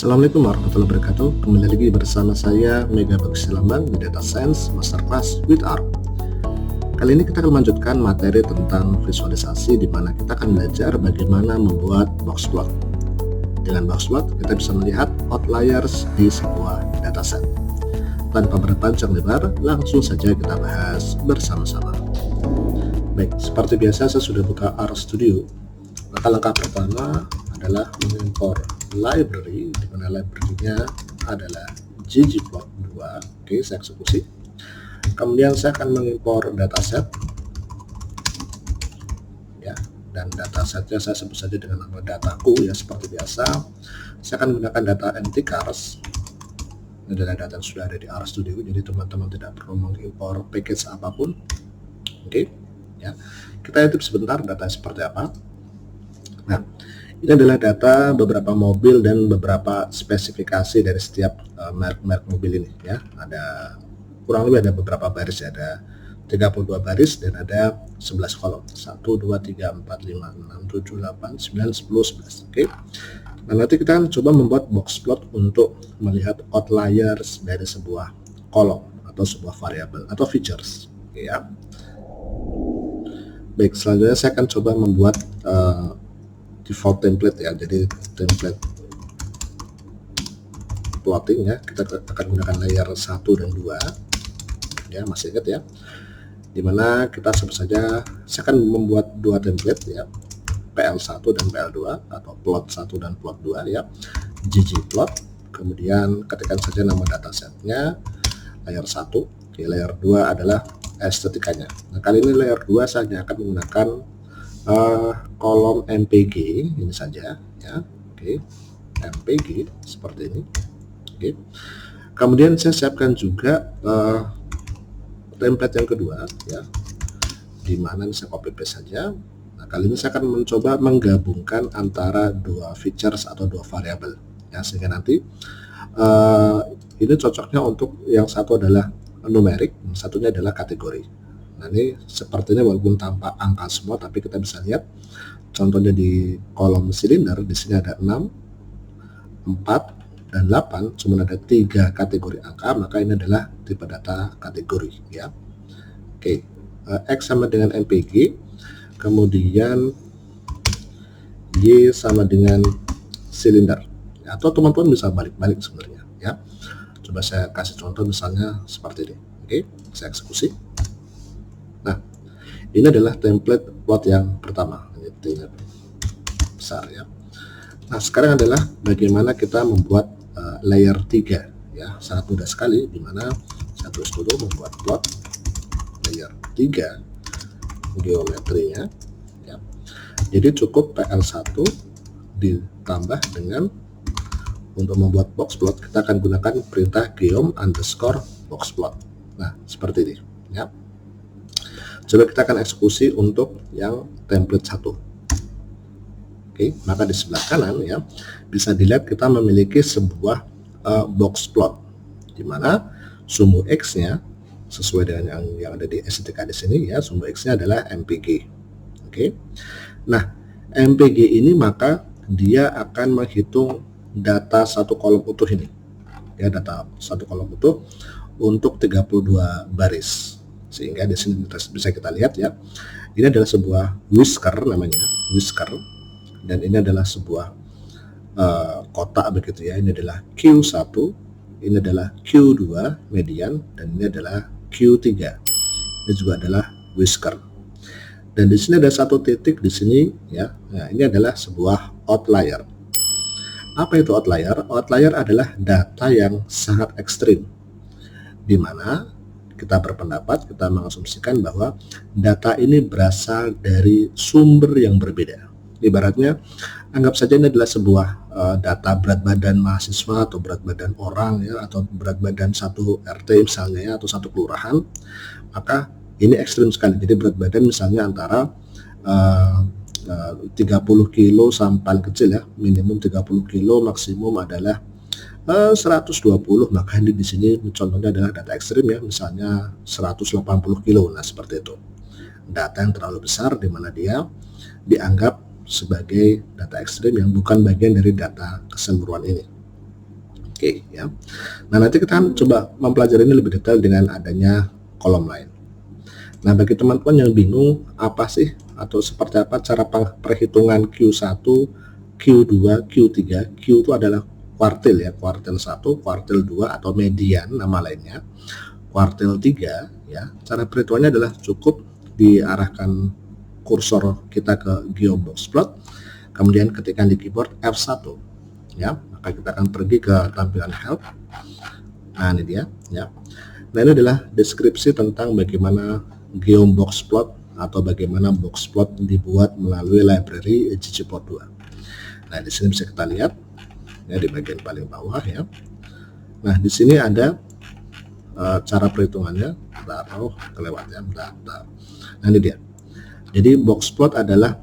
Assalamualaikum warahmatullahi wabarakatuh. Kembali lagi bersama saya Mega Bagus Lambang di Data Science Masterclass with R. Kali ini kita akan melanjutkan materi tentang visualisasi, di mana kita akan belajar bagaimana membuat box plot. Dengan box plot kita bisa melihat outliers di sebuah dataset. Tanpa berpanjang lebar, langsung saja kita bahas bersama-sama. Baik, seperti biasa saya sudah buka R Studio. Maka langkah pertama adalah mengimpor library, di mana library-nya adalah ggplot2. Oke, saya eksekusi. Kemudian saya akan mengimpor dataset, ya, dan datasetnya saya sebut saja dengan nama dataku, ya, seperti biasa. Saya akan menggunakan data empty cars. Ini adalah data yang sudah ada di R Studio, jadi teman-teman tidak perlu mengimpor package apapun. Oke, ya. Kita intip sebentar data seperti apa. Nah, ini adalah data beberapa mobil dan beberapa spesifikasi dari setiap merek mobil ini, ya. Ada kurang lebih ada beberapa baris, ya. Ada 32 baris dan ada 11 kolom. 1 2 3 4 5 6 7 8 9 10 11. Oke. Nah, nanti kita akan coba membuat box plot untuk melihat outliers dari sebuah kolom atau sebuah variabel atau features, ya. Baik, selanjutnya saya akan coba membuat default template, ya. Jadi template plotting, ya, kita akan gunakan layer 1 dan 2, ya, masih ingat, ya, dimana kita sebut saja saya akan membuat dua template, ya, PL1 dan PL2 atau plot 1 dan plot 2, ya, ggplot. Kemudian ketikkan saja nama datasetnya layer 1, di layer 2 adalah estetikanya. Nah, kali ini layer 2 saya akan menggunakan kolom MPG ini saja, ya. Oke, MPG seperti ini. Oke. Kemudian saya siapkan juga template yang kedua, ya, di mana saya copy paste saja. Nah, kali ini saya akan mencoba menggabungkan antara dua features atau dua variabel, ya, sehingga nanti ini cocoknya untuk yang satu adalah numerik, satunya adalah kategori. Nah, ini sepertinya walaupun tanpa angka semua, tapi kita bisa lihat contohnya di kolom silinder. Di sini ada 6, 4, dan 8, cuma ada 3 kategori angka, maka ini adalah tipe data kategori, ya. Oke, X sama dengan MPG, kemudian Y sama dengan silinder, ya, atau teman-teman bisa balik-balik sebenarnya, ya. Coba saya kasih contoh misalnya seperti ini. Oke, saya eksekusi. Nah, ini adalah template plot yang pertama, ini besar, ya. Nah, sekarang adalah bagaimana kita membuat layer 3, ya. Sangat mudah sekali, dimana saya tulis dulu membuat plot layer 3 geometrinya, ya. Jadi cukup PL1 ditambah dengan, untuk membuat box plot kita akan gunakan perintah geom_boxplot. Nah, seperti ini, ya. Coba kita akan eksekusi untuk yang template 1. Oke, maka di sebelah kanan, ya, bisa dilihat kita memiliki sebuah box plot, di mana sumbu X-nya sesuai dengan yang ada di STK di sini, ya, sumbu X-nya adalah MPG. Oke. Nah, MPG ini maka dia akan menghitung data satu kolom utuh ini, ya, data satu kolom utuh untuk 32 baris. Sehingga di sini bisa kita lihat, ya, ini adalah sebuah whisker, namanya whisker, dan ini adalah sebuah kotak begitu, ya. Ini adalah Q1, ini adalah Q2 median, dan ini adalah Q3. Ini juga adalah whisker. Dan di sini ada satu titik di sini, ya. Nah, ini adalah sebuah outlier. Apa itu outlier? Outlier adalah data yang sangat ekstrim, di mana kita berpendapat, kita mengasumsikan bahwa data ini berasal dari sumber yang berbeda. Ibaratnya, anggap saja ini adalah sebuah data berat badan mahasiswa atau berat badan orang, ya, atau berat badan satu RT misalnya, ya, atau satu kelurahan. Maka ini ekstrim sekali. Jadi berat badan misalnya antara 30 kilo sampai paling kecil, ya, minimum 30 kilo, maksimum adalah 120, maka ini di sini contohnya adalah data ekstrim, ya, misalnya 180 kilo. Nah, seperti itu. Data yang terlalu besar, di mana dia dianggap sebagai data ekstrim yang bukan bagian dari data keseluruhan ini. Oke, ya. Nah, nanti kita akan coba mempelajari ini lebih detail dengan adanya kolom lain. Nah, bagi teman-teman yang bingung apa sih atau seperti apa cara perhitungan Q1, Q2, Q3, Q itu adalah kuartil ya, kuartil 1, kuartil 2 atau median nama lainnya. Kuartil 3 ya, cara perhitungannya adalah cukup diarahkan kursor kita ke Geoboxplot, kemudian ketikkan di keyboard F1 ya, maka kita akan pergi ke tampilan help. Nah, ini dia ya. Nah, ini adalah deskripsi tentang bagaimana Geoboxplot atau bagaimana boxplot dibuat melalui library ggplot2. Nah, di sini bisa kita lihat ya di bagian paling bawah ya. Nah, di sini ada cara perhitungannya. Kelewat ya, bentar. Nah, ini dia. Jadi boxplot adalah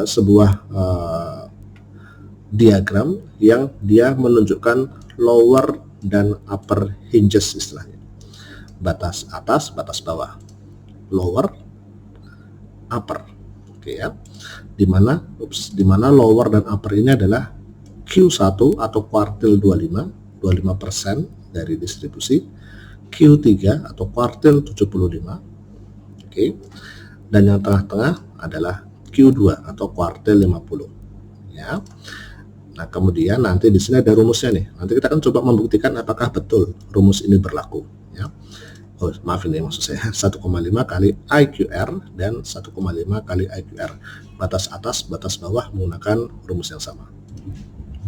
sebuah diagram yang dia menunjukkan lower dan upper hinges istilahnya. Batas atas, batas bawah. Lower, upper. Oke ya. Dimana lower dan upper ini adalah Q1 atau kuartil 25% dari distribusi, Q3 atau kuartil 75. Oke. Dan yang tengah-tengah adalah Q2 atau kuartil 50. Ya. Nah, kemudian nanti di sini ada rumusnya nih. Nanti kita akan coba membuktikan apakah betul rumus ini berlaku. Ya. Oh, maaf ini maksud saya 1,5 kali IQR dan 1,5 kali IQR. Batas atas, batas bawah menggunakan rumus yang sama.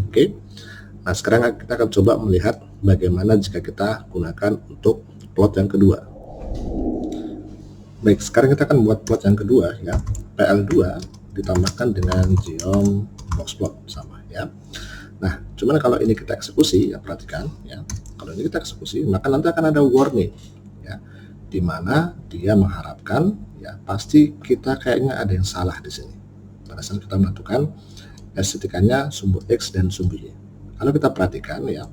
Oke. Nah, sekarang kita akan coba melihat bagaimana jika kita gunakan untuk plot yang kedua. Baik, sekarang kita akan buat plot yang kedua ya. PL2 ditambahkan dengan Geoboxplot sama ya. Nah, cuman kalau ini kita eksekusi ya, perhatikan ya. Kalau ini kita eksekusi, maka nanti akan ada warning ya, di mana dia mengharapkan ya pasti kita kayaknya ada yang salah di sini. Pada saat kita menentukan estetikanya sumbu X dan sumbu Y. Kalau kita perhatikan ya,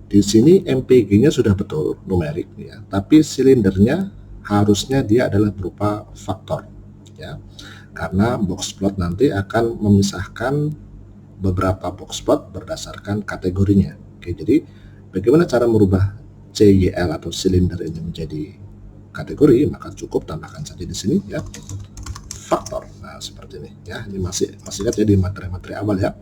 di sini MPG-nya sudah betul numerik ya, tapi silindernya harusnya dia adalah berupa faktor ya. Karena boxplot nanti akan memisahkan beberapa boxplot berdasarkan kategorinya. Oke, jadi bagaimana cara merubah CYL atau silinder ini menjadi kategori? Maka cukup tambahkan saja di sini ya faktor. Nah, seperti ini ya. Ini masih ingat ya di materi-materi awal ya.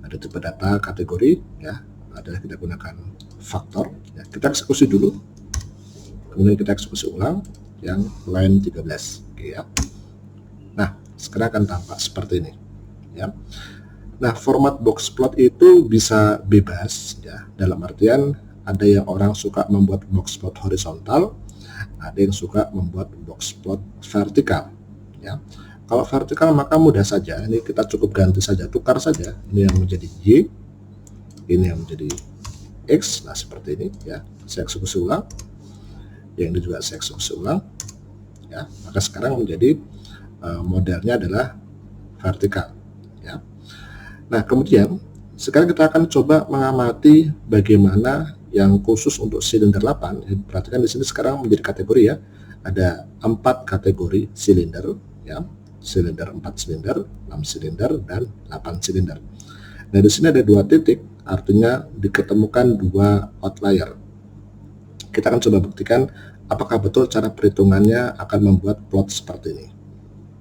Ada tipe data kategori ya, adalah kita gunakan faktor ya. Kita eksekusi dulu. Kemudian kita eksekusi ulang yang line 13. Oke ya. Nah, sekarang akan tampak seperti ini ya. Nah, format boxplot itu bisa bebas ya, dalam artian ada yang orang suka membuat boxplot horizontal, ada yang suka membuat boxplot vertikal ya. Kalau vertikal maka mudah saja, ini kita cukup ganti saja, tukar saja, ini yang menjadi Y, ini yang menjadi X. Nah, seperti ini ya. Saya eksekusi ulang, yang ini juga saya eksekusi ulang ya. Maka sekarang menjadi modelnya adalah vertikal ya. Nah, kemudian sekarang kita akan coba mengamati bagaimana yang khusus untuk silinder 8. Perhatikan di sini sekarang menjadi kategori ya. Ada 4 kategori silinder ya. Silinder 4 silinder, 6 silinder, dan 8 silinder. Nah, di sini ada 2 titik, artinya diketemukan 2 outlier. Kita akan coba buktikan apakah betul cara perhitungannya akan membuat plot seperti ini.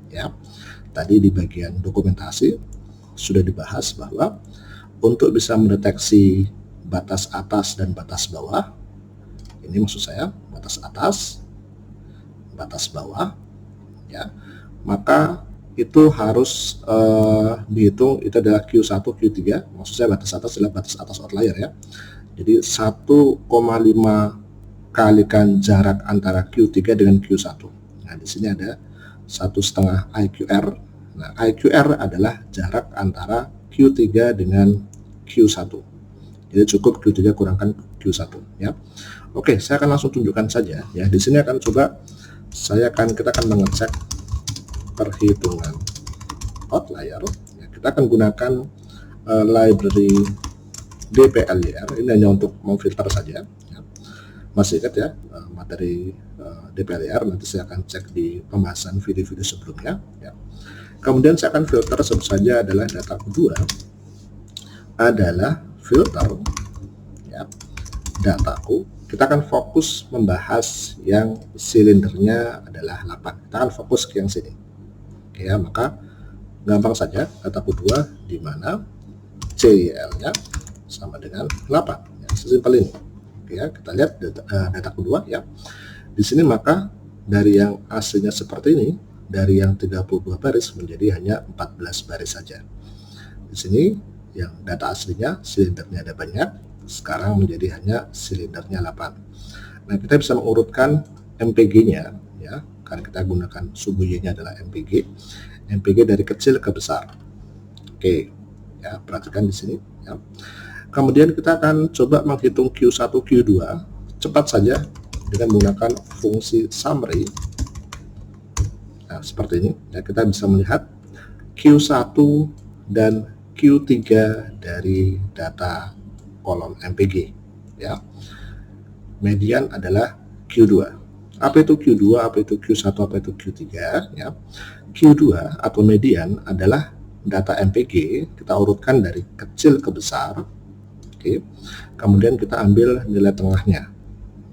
Ya, tadi di bagian dokumentasi sudah dibahas bahwa untuk bisa mendeteksi batas atas dan batas bawah, ini maksud saya batas atas, batas bawah, ya, maka itu harus dihitung, itu adalah Q1, Q3, maksud saya batas atas adalah batas atas outlier ya. Jadi 1,5 kalikan jarak antara Q3 dengan Q1. Nah, di sini ada 1,5 IQR. Nah, IQR adalah jarak antara Q3 dengan Q1. Jadi cukup Q3 kurangkan Q1 ya. Oke, saya akan langsung tunjukkan saja ya. Di sini akan coba kita akan mengecek perhitungan outlier. Ya, kita akan gunakan library DPLYR. Ini hanya untuk memfilter saja ya. Masih ingat ya materi DPLYR, nanti saya akan cek di pembahasan video-video sebelumnya ya. Kemudian saya akan filter sebut saja adalah data kedua adalah filter ya. dataku, kita akan fokus membahas yang silindernya adalah 8. Kita akan fokus ke yang sini. Oke ya, maka gampang saja, dataku 2 di mana CYL-nya sama dengan 8. Ya, sesimpel ini. Oke ya, kita lihat dataku 2 ya. Di sini maka dari yang aslinya seperti ini, dari yang 32 baris menjadi hanya 14 baris saja. Di sini yang data aslinya silindernya ada banyak, sekarang menjadi hanya silindernya 8. Nah, kita bisa mengurutkan MPG-nya ya, karena kita gunakan subu Y-nya adalah MPG. MPG dari kecil ke besar. Oke, ya, perhatikan di sini ya. Kemudian kita akan coba menghitung Q1, Q2 cepat saja dengan menggunakan fungsi summary. Nah, seperti ini ya, kita bisa melihat Q1 dan Q3 dari data kolom MPG ya. Median adalah Q2. Apa itu Q2, apa itu Q1, apa itu Q3 ya. Q2 atau median adalah data MPG, kita urutkan dari kecil ke besar. Oke. Kemudian kita ambil nilai tengahnya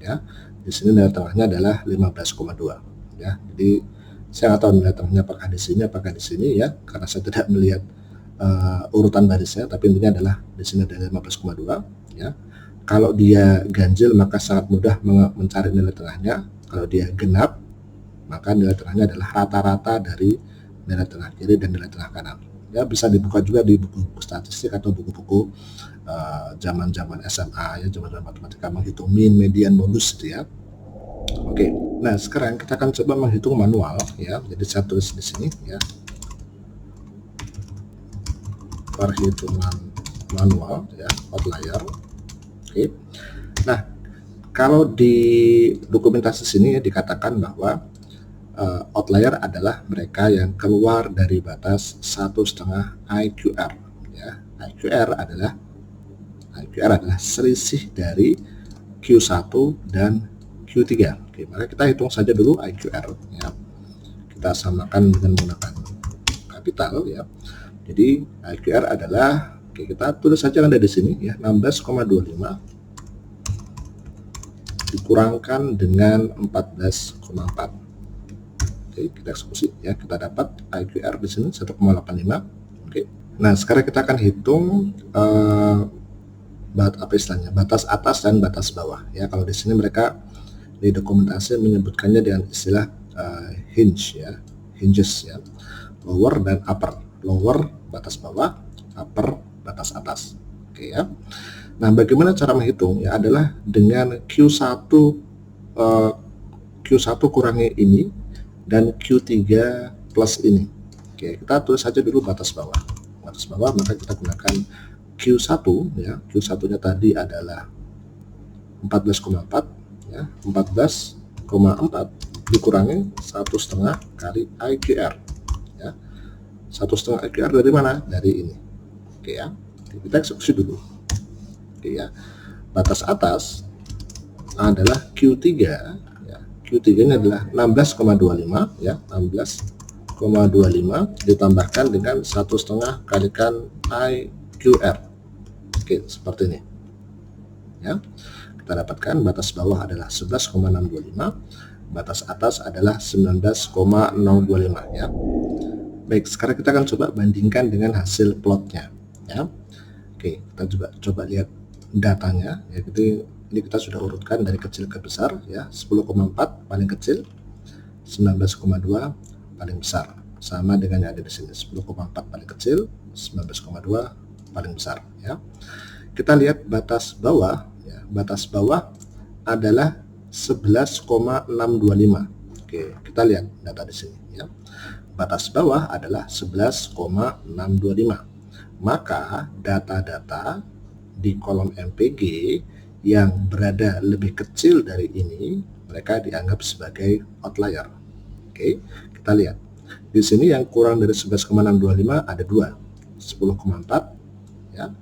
ya. Di sini nilai tengahnya adalah 15,2 ya. Jadi saya nggak tahu nilai tengahnya apakah di sini ya, karena saya tidak melihat urutan barisnya, tapi intinya adalah di sini ada 15,2 ya. Kalau dia ganjil maka sangat mudah mencari nilai tengahnya. Kalau dia genap maka nilai tengahnya adalah rata-rata dari nilai tengah kiri dan nilai tengah kanan. Ya, bisa dibuka juga di buku-buku statistik atau buku-buku zaman-zaman SMA ya, zaman-zaman matematika, menghitung min, median, bonus gitu ya. Oke, nah sekarang kita akan coba menghitung manual ya. Jadi saya tulis di sini ya, perhitungan manual ya, outlier. Oke. Nah, kalau di dokumentasi sini ya, dikatakan bahwa outlier adalah mereka yang keluar dari batas 1,5 IQR ya. IQR adalah selisih dari Q1 dan Q3. Oke, maka kita hitung saja dulu IQR ya. Kita samakan dengan menggunakan kapital ya. Jadi IQR adalah, oke, kita tulis saja ada di sini ya, 16,25 dikurangkan dengan 14,4. Oke, kita eksekusi ya, kita dapat IQR di sini 1,85. Oke. Nah, sekarang kita akan hitung batas atas dan batas bawah ya. Kalau di sini mereka di dokumentasi menyebutkannya dengan istilah hinge ya, hinges ya. Lower dan upper. Lower batas bawah, upper batas atas. Oke ya. Nah, bagaimana cara menghitung ya, adalah dengan Q1 kurangi ini dan Q3 plus ini. Oke, kita tulis saja dulu batas bawah. Batas bawah maka kita gunakan Q1 ya. Q1-nya tadi adalah 14,4 ya. 14,4 dikurangi 1,5 kali IQR ya. 1,5 IQR dari mana? Dari ini. Oke ya. Kita eksekusi dulu. Oke ya. Batas atas adalah Q3 ya. Q3-nya adalah 16,25 ya. 16,25 ditambahkan dengan 1,5 kalikan IQR. Oke, seperti ini. Ya. Kita dapatkan batas bawah adalah 11,625, batas atas adalah 19,025 ya. Baik, sekarang kita akan coba bandingkan dengan hasil plotnya ya. Oke, kita juga coba lihat datanya ya. Jadi ini kita sudah urutkan dari kecil ke besar ya. 10,4 paling kecil, 19,2 paling besar, sama dengan yang ada di sini. 10,4 paling kecil, 19,2 paling besar ya. Kita lihat batas bawah ya. Batas bawah adalah 11,625. Oke, kita lihat data di sini ya. Batas bawah adalah 11,625. Maka data-data di kolom MPG yang berada lebih kecil dari ini, mereka dianggap sebagai outlier. Oke, kita lihat. Di sini yang kurang dari 11,625 ada 2. 10,4 ya.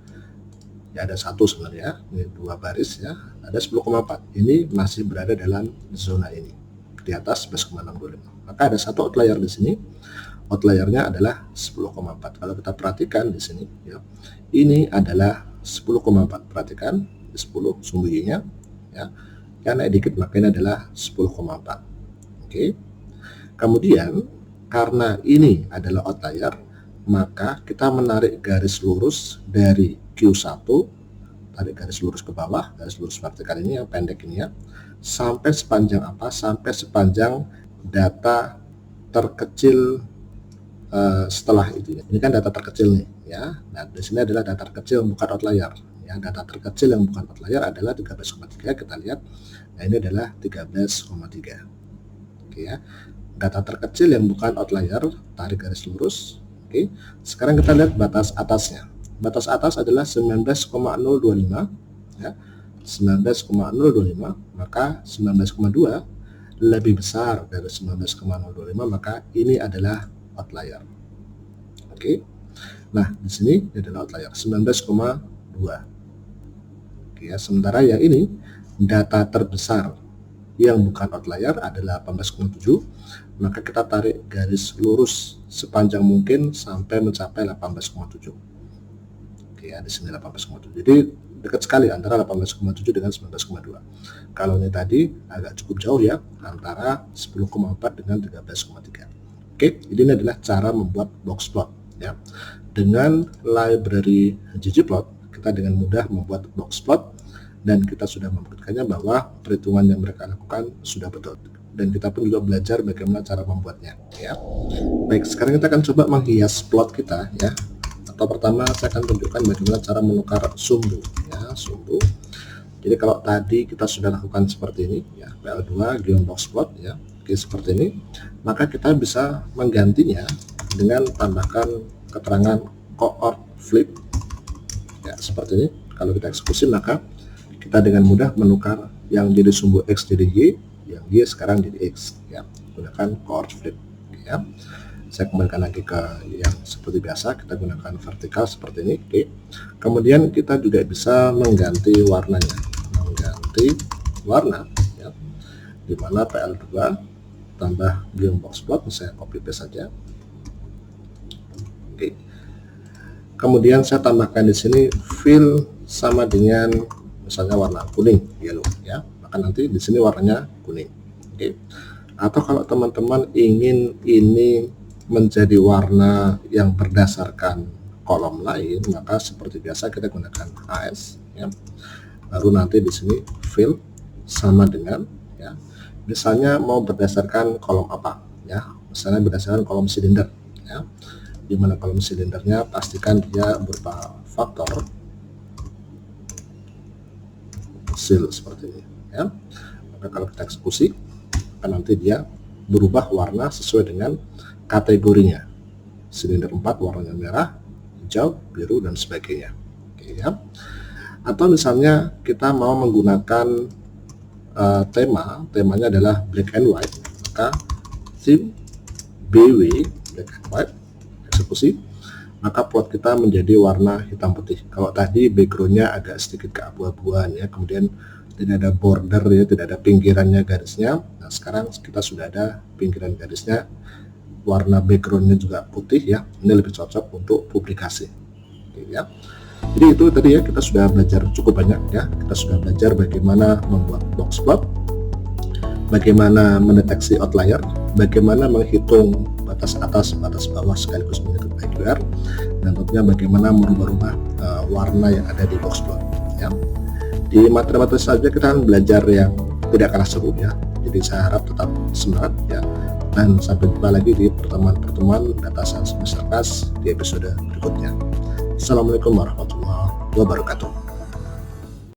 Ya, ada satu sebenarnya, ini 2 baris ya. Ada 10,4. Ini masih berada dalam zona ini. Di atas 11,625. Maka ada satu outlier di sini. Outliernya adalah 10,4. Kalau kita perhatikan di sini ya, ini adalah 10,4. Perhatikan 10 sumbu Y-nya ya. Yang naik dikit maka ini adalah 10,4. Oke. Kemudian karena ini adalah outlier, maka kita menarik garis lurus dari Q1, tarik garis lurus ke bawah, garis lurus vertikal ini yang pendek ini ya, sampai sepanjang apa? Sampai sepanjang data terkecil setelah itu. Ini kan data terkecil nih ya. Nah, di sini adalah data terkecil bukan outlier. Ya, data terkecil yang bukan outlier adalah 13,3. Kita lihat. Nah, ini adalah 13,3. Oke ya. Data terkecil yang bukan outlier, tarik garis lurus. Oke. Sekarang kita lihat batas atasnya. Batas atas adalah 19,025 ya. 19,025, maka 19,2 lebih besar dari 19,025, maka ini adalah outlier. Oke. Nah, di sini adalah outlier 19,2. Oke ya, sementara yang ini data terbesar yang bukan outlier adalah 18,7, maka kita tarik garis lurus sepanjang mungkin sampai mencapai 18,7. Oke ya, di sini 18,7. Jadi dekat sekali antara 18,7 dengan 19,2. Kalau ini tadi agak cukup jauh ya, antara 10,4 dengan 13,3. Oke, ini adalah cara membuat box plot ya. Dengan library ggplot, kita dengan mudah membuat box plot dan kita sudah membuktikannya bahwa perhitungan yang mereka lakukan sudah betul. Dan kita pun juga belajar bagaimana cara membuatnya ya. Baik, sekarang kita akan coba menghias plot kita ya. Atau pertama saya akan tunjukkan bagaimana cara menukar sumbu ya, sumbu. Jadi kalau tadi kita sudah lakukan seperti ini ya, PL2 given box plot ya, oke, seperti ini, maka kita bisa menggantinya dengan tambahkan keterangan coord flip ya, seperti ini. Kalau kita eksekusi maka kita dengan mudah menukar yang jadi sumbu X jadi Y, yang Y sekarang jadi X ya, gunakan coord flip ya. Saya kembalikan lagi ke yang seperti biasa, kita gunakan vertikal seperti ini. Oke. Kemudian kita juga bisa mengganti warnanya, mengganti warna ya, dimana PL2 tambah given box plot, saya copy paste saja. Oke. Kemudian saya tambahkan di sini fill sama dengan misalnya warna kuning, yellow ya, maka nanti di sini warnanya kuning. Oke. Atau kalau teman-teman ingin ini menjadi warna yang berdasarkan kolom lain, maka seperti biasa kita gunakan AS ya. Baru nanti di sini fill sama dengan ya, misalnya mau berdasarkan kolom apa ya, misalnya berdasarkan kolom silinder ya, dimana kolom silindernya pastikan dia berupa faktor seal seperti ini ya. Maka kalau kita eksekusi akan nanti dia berubah warna sesuai dengan kategorinya. Silinder 4 warnanya merah, hijau, biru dan sebagainya. Oke ya. Atau misalnya kita mau menggunakan temanya adalah black and white, maka theme BW black and white, eksekusi, maka plot kita menjadi warna hitam putih. Kalau tadi backgroundnya agak sedikit keabu-abuan ya, kemudian tidak ada border ya, tidak ada pinggirannya garisnya. Nah, sekarang kita sudah ada pinggiran garisnya, warna backgroundnya juga putih ya. Ini lebih cocok untuk publikasi. Oke, ya. Jadi itu tadi ya, kita sudah belajar cukup banyak ya. Kita sudah belajar bagaimana membuat box plot, bagaimana mendeteksi outlier, bagaimana menghitung batas atas, batas bawah sekaligus menghitung IQR, dan tentunya bagaimana merubah-rubah warna yang ada di box plot ya. Di materi-materi saja kita akan belajar yang tidak kalah seru ya. Jadi saya harap tetap semangat ya. Dan sampai jumpa lagi di pertemuan-pertemuan Data Science Masterclass di episode berikutnya. Assalamualaikum warahmatullahi wabarakatuh.